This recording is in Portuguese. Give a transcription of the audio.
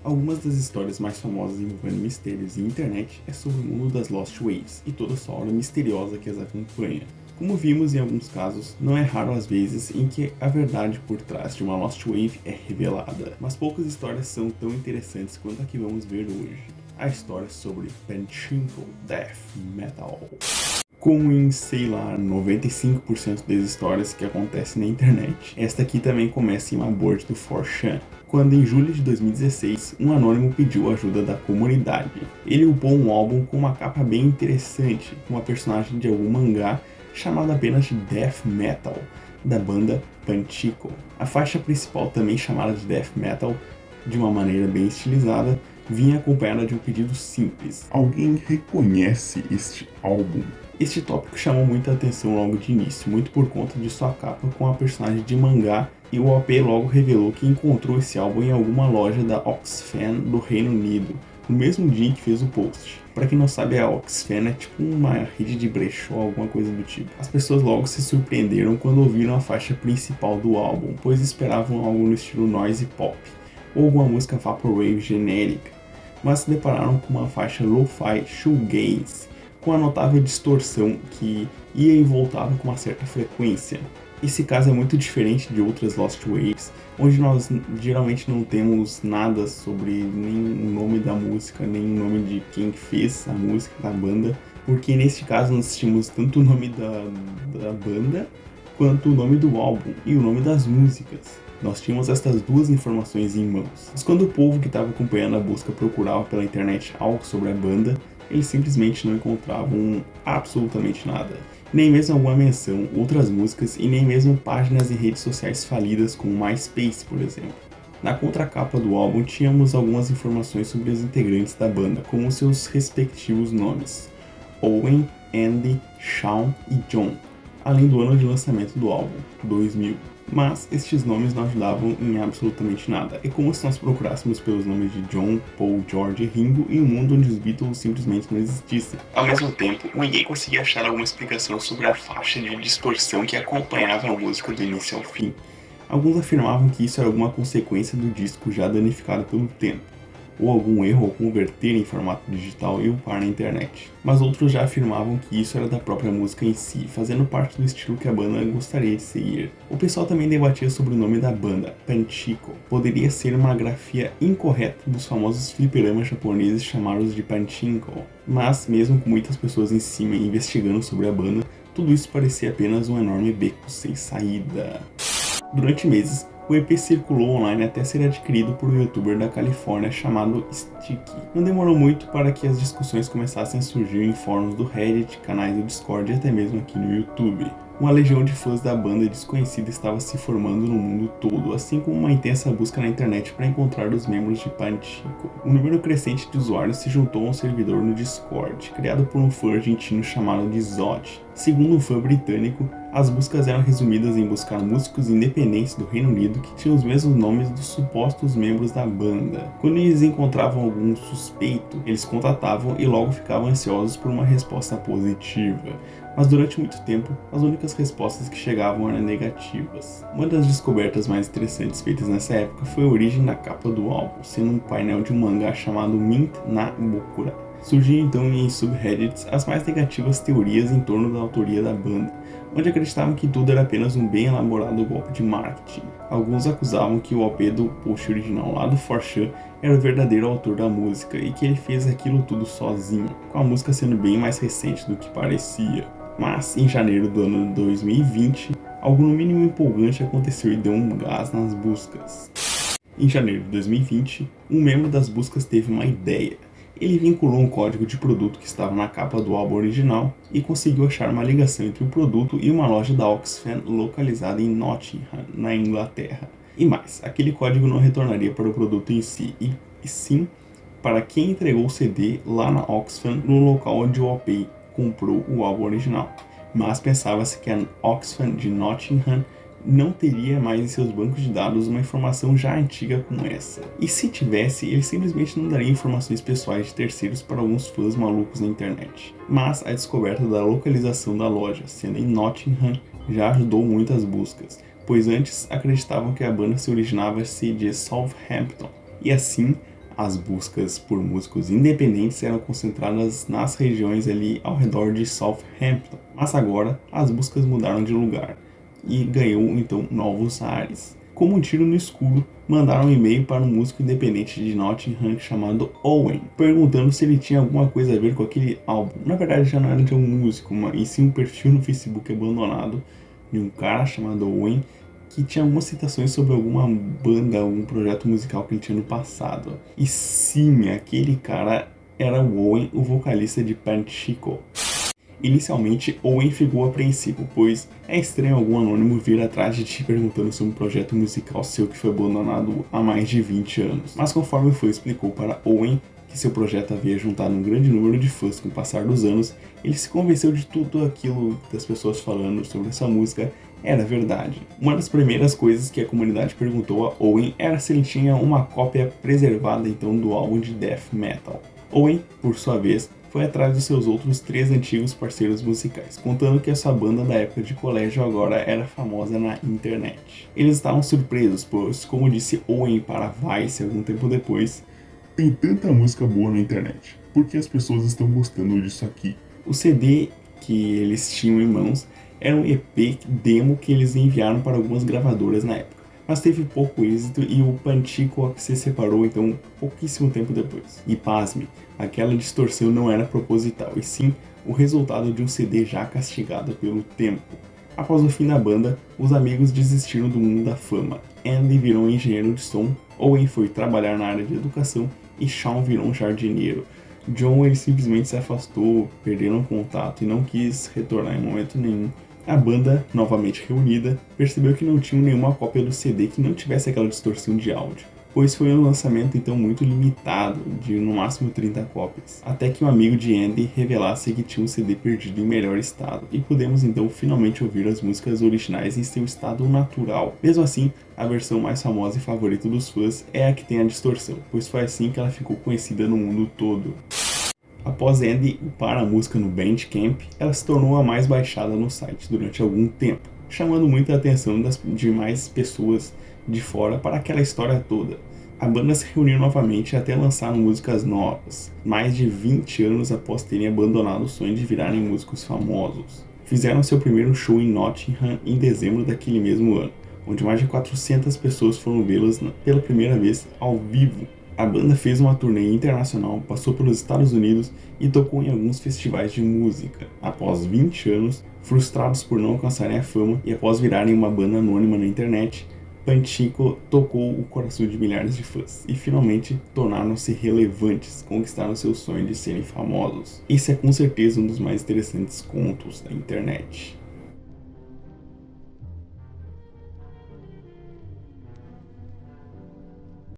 Algumas das histórias mais famosas envolvendo mistérios e internet é sobre o mundo das Lost Waves e toda a sua aura misteriosa que as acompanha. Como vimos em alguns casos, não é raro às vezes em que a verdade por trás de uma Lost Wave é revelada, mas poucas histórias são tão interessantes quanto a que vamos ver hoje. A história sobre Pachinko Death Metal. Como em, sei lá, 95% das histórias que acontecem na internet, esta aqui também começa em uma board do 4chan, quando em julho de 2016, um anônimo pediu a ajuda da comunidade. Ele upou um álbum com uma capa bem interessante, com uma personagem de algum mangá chamado apenas de Death Metal, da banda Pachinko. A faixa principal, também chamada de Death Metal, de uma maneira bem estilizada, vinha acompanhada de um pedido simples: alguém reconhece este álbum? Este tópico chamou muita atenção logo de início, muito por conta de sua capa com a personagem de mangá, e o OP logo revelou que encontrou esse álbum em alguma loja da Oxfam do Reino Unido, no mesmo dia em que fez o post. Pra quem não sabe, a Oxfam é tipo uma rede de brechó, alguma coisa do tipo. As pessoas logo se surpreenderam quando ouviram a faixa principal do álbum, pois esperavam algo no estilo noise pop, ou alguma música vaporwave genérica, mas se depararam com uma faixa lo-fi shoegaze, com a notável distorção que ia e voltava com uma certa frequência. Esse caso é muito diferente de outras Lost Waves, onde nós geralmente não temos nada sobre nem o nome da música, nem o nome de quem fez a música, da banda, porque neste caso nós tínhamos tanto o nome da banda, quanto o nome do álbum e o nome das músicas. Nós tínhamos estas duas informações em mãos. Mas quando o povo que estava acompanhando a busca procurava pela internet algo sobre a banda, eles simplesmente não encontravam absolutamente nada. Nem mesmo alguma menção, outras músicas e nem mesmo páginas em redes sociais falidas como MySpace, por exemplo. Na contracapa do álbum tínhamos algumas informações sobre os integrantes da banda, como seus respectivos nomes: Owen, Andy, Shawn e John, além do ano de lançamento do álbum, 2000. Mas estes nomes não ajudavam em absolutamente nada. É como se nós procurássemos pelos nomes de John, Paul, George e Ringo em um mundo onde os Beatles simplesmente não existissem. Ao mesmo tempo, ninguém conseguia achar alguma explicação sobre a faixa de distorção que acompanhava a música do início ao fim. Alguns afirmavam que isso era alguma consequência do disco já danificado pelo tempo, ou algum erro ao converter em formato digital e upar na internet. Mas outros já afirmavam que isso era da própria música em si, fazendo parte do estilo que a banda gostaria de seguir. O pessoal também debatia sobre o nome da banda, Pachinko. Poderia ser uma grafia incorreta dos famosos fliperamas japoneses chamados de Pachinko. Mas, mesmo com muitas pessoas em cima investigando sobre a banda, tudo isso parecia apenas um enorme beco sem saída. Durante meses, o EP circulou online até ser adquirido por um youtuber da Califórnia chamado Sticky. Não demorou muito para que as discussões começassem a surgir em fóruns do Reddit, canais do Discord e até mesmo aqui no YouTube. Uma legião de fãs da banda desconhecida estava se formando no mundo todo, assim como uma intensa busca na internet para encontrar os membros de Pachinko. Um número crescente de usuários se juntou a um servidor no Discord, criado por um fã argentino chamado de Zod. Segundo um fã britânico, as buscas eram resumidas em buscar músicos independentes do Reino Unido que tinham os mesmos nomes dos supostos membros da banda. Quando eles encontravam algum suspeito, eles contatavam e logo ficavam ansiosos por uma resposta positiva. Mas durante muito tempo, as únicas respostas que chegavam eram negativas. Uma das descobertas mais interessantes feitas nessa época foi a origem da capa do álbum, sendo um painel de um mangá chamado Mint na Bokura. Surgiam então em subreddits as mais negativas teorias em torno da autoria da banda, onde acreditavam que tudo era apenas um bem elaborado golpe de marketing. Alguns acusavam que o OP do post original lá do 4chan era o verdadeiro autor da música e que ele fez aquilo tudo sozinho, com a música sendo bem mais recente do que parecia. Mas, em janeiro do ano 2020, algo no mínimo empolgante aconteceu e deu um gás nas buscas. Em janeiro de 2020, um membro das buscas teve uma ideia. Ele vinculou um código de produto que estava na capa do álbum original e conseguiu achar uma ligação entre o produto e uma loja da Oxfam localizada em Nottingham, na Inglaterra. E mais, aquele código não retornaria para o produto em si, e sim para quem entregou o CD lá na Oxfam, no local onde o OP comprou o álbum original. Mas pensava-se que a Oxfam de Nottingham não teria mais em seus bancos de dados uma informação já antiga como essa. E se tivesse, ele simplesmente não daria informações pessoais de terceiros para alguns fãs malucos na internet. Mas a descoberta da localização da loja, sendo em Nottingham, já ajudou muitas buscas, pois antes acreditavam que a banda se originava-se de Southampton. E assim, As buscas por músicos independentes eram concentradas nas regiões ali ao redor de Southampton, mas agora as buscas mudaram de lugar e ganhou então novos ares. Como um tiro no escuro, mandaram um e-mail para um músico independente de Nottingham chamado Owen, perguntando se ele tinha alguma coisa a ver com aquele álbum. Na verdade já não era de um músico, e sim um perfil no Facebook abandonado de um cara chamado Owen, que tinha algumas citações sobre alguma banda, algum projeto musical que ele tinha no passado. E sim, aquele cara era o Owen, o vocalista de Panchico. Inicialmente, Owen ficou apreensivo, pois é estranho algum anônimo vir atrás de ti perguntando sobre um projeto musical seu que foi abandonado há mais de 20 anos. Mas conforme o fã explicou para Owen que seu projeto havia juntado um grande número de fãs com o passar dos anos, ele se convenceu de tudo aquilo das pessoas falando sobre essa música era verdade. Uma das primeiras coisas que a comunidade perguntou a Owen era se ele tinha uma cópia preservada então do álbum de death metal. Owen, por sua vez, foi atrás dos seus outros 3 antigos parceiros musicais, contando que a sua banda da época de colégio agora era famosa na internet. Eles estavam surpresos, pois, como disse Owen para Vice algum tempo depois, tem tanta música boa na internet, por que as pessoas estão gostando disso aqui? O CD que eles tinham em mãos era um EP demo que eles enviaram para algumas gravadoras na época, mas teve pouco êxito e o Panchico se separou então pouquíssimo tempo depois. E pasme, aquela distorção não era proposital, e sim o resultado de um CD já castigado pelo tempo. Após o fim da banda, os amigos desistiram do mundo da fama. Andy virou engenheiro de som, Owen foi trabalhar na área de educação e Sean virou um jardineiro. John ele simplesmente se afastou, perderam contato e não quis retornar em momento nenhum. A banda, novamente reunida, percebeu que não tinha nenhuma cópia do CD que não tivesse aquela distorção de áudio, pois foi um lançamento então muito limitado, de no máximo 30 cópias, até que um amigo de Andy revelasse que tinha um CD perdido em melhor estado, e pudemos então finalmente ouvir as músicas originais em seu estado natural. Mesmo assim, a versão mais famosa e favorita dos fãs é a que tem a distorção, pois foi assim que ela ficou conhecida no mundo todo. Após Andy upar a música no Bandcamp, ela se tornou a mais baixada no site durante algum tempo, chamando muita atenção das demais pessoas de fora para aquela história toda. A banda se reuniu novamente até lançar músicas novas, mais de 20 anos após terem abandonado o sonho de virarem músicos famosos. Fizeram seu primeiro show em Nottingham em dezembro daquele mesmo ano, onde mais de 400 pessoas foram vê-los pela primeira vez ao vivo. A banda fez uma turnê internacional, passou pelos Estados Unidos e tocou em alguns festivais de música. Após 20 anos, frustrados por não alcançarem a fama e após virarem uma banda anônima na internet, Panchico tocou o coração de milhares de fãs e finalmente tornaram-se relevantes, conquistaram seu sonho de serem famosos. Esse é com certeza um dos mais interessantes contos da internet.